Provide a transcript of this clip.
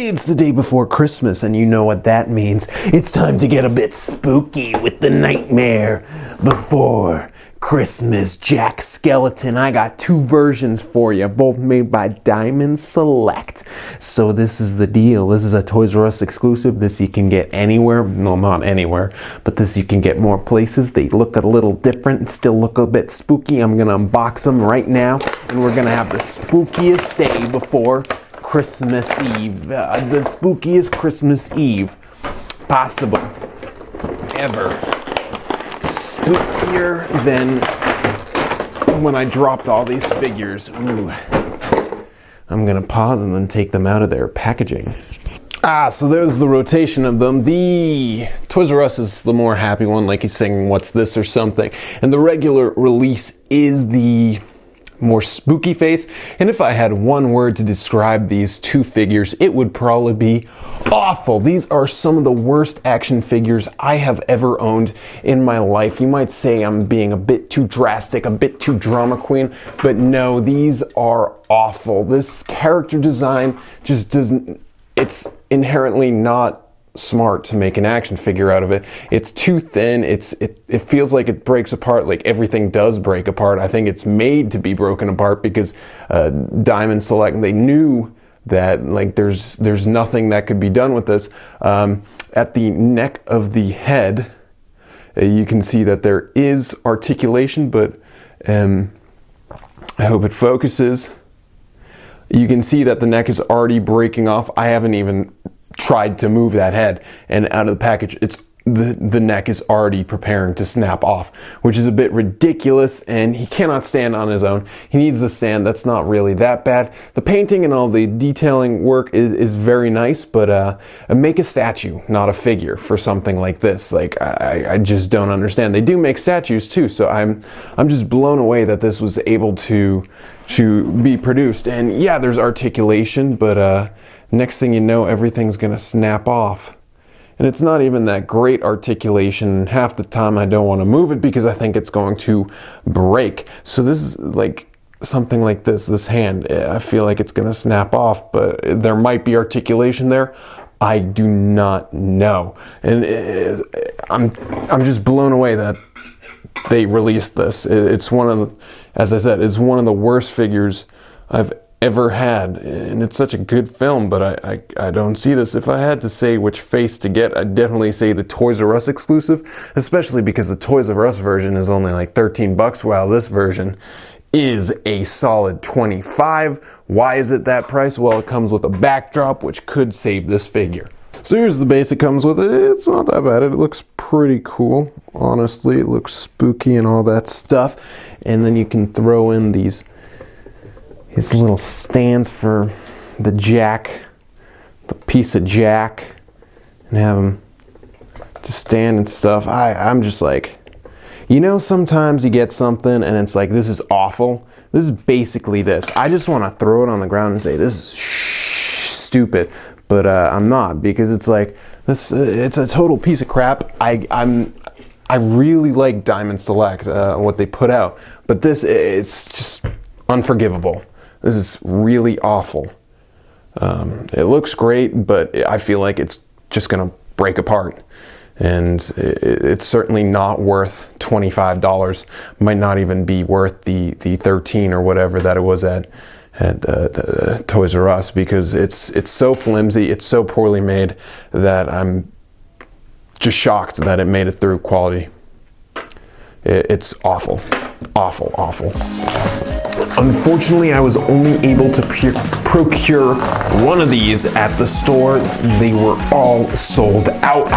It's the day before Christmas, and you know what that means. It's time to get a bit spooky with the Nightmare Before Christmas Jack Skellington. I got two versions for you, both made by Diamond Select. So this is the deal. This is a Toys R Us exclusive. This you can get anywhere. No, not anywhere, but this you can get more places. They look a little different and still look a bit spooky. I'm gonna unbox them right now, and we're gonna have the spookiest day before Christmas Eve. The spookiest Christmas Eve possible ever. Spookier than when I dropped all these figures. Ooh. I'm gonna pause and then take them out of their packaging. So there's the rotation of them. The Toys R Us is the more happy one, like he's saying, what's this or something. And the regular release is the more spooky face. And if I had one word to describe these two figures, it would probably be awful. These are some of the worst action figures I have ever owned in my life. You might say I'm being a bit too drastic, a bit too drama queen, but no, these are awful. This character design just doesn't, it's inherently not smart to make an action figure out of it. It's too thin. It feels like it breaks apart, like everything does break apart. I think it's made to be broken apart because Diamond Select, they knew that like there's nothing that could be done with this. At the neck of the head, you can see that there is articulation, but I hope it focuses. You can see that the neck is already breaking off. I haven't even tried to move that head, and out of the package the neck is already preparing to snap off, which is a bit ridiculous, and he cannot stand on his own. He needs the stand. That's not really that bad. The painting and all the detailing work is very nice, but make a statue, not a figure, for something like this. Like I just don't understand. They do make statues too, so I'm just blown away that this was able to be produced. And yeah, there's articulation, but next thing you know, everything's gonna snap off. And it's not even that great articulation. Half the time I don't want to move it because I think it's going to break. So this is like something like this hand. I feel like it's going to snap off, but there might be articulation there. I do not know. And I'm just blown away that they released this. It's one of the, as I said, it's one of the worst figures I've ever had, and it's such a good film, but I don't see this. If I had to say which face to get, I'd definitely say the Toys R Us exclusive, especially because the Toys R Us version is only like $13, while this version is a solid $25. Why is it that price? Well, it comes with a backdrop, which could save this figure. So here's the base it comes with. It's not that bad. It looks pretty cool. Honestly, it looks spooky and all that stuff. And then you can throw in these little stands for the Jack, the piece of Jack, and have him just stand and stuff. I'm just like, you know, sometimes you get something and it's like, this is awful. This is basically this. I just want to throw it on the ground and say, this is stupid. But I'm not, because it's like, this. It's a total piece of crap. I really like Diamond Select, what they put out. But this is just unforgivable. This is really awful. It looks great, but I feel like it's just gonna break apart. And it's certainly not worth $25. Might not even be worth the 13 or whatever that it was at Toys R Us, because it's so flimsy, it's so poorly made that I'm just shocked that it made it through quality. It's awful, awful, awful. Unfortunately, I was only able to procure one of these at the store. They were all sold out.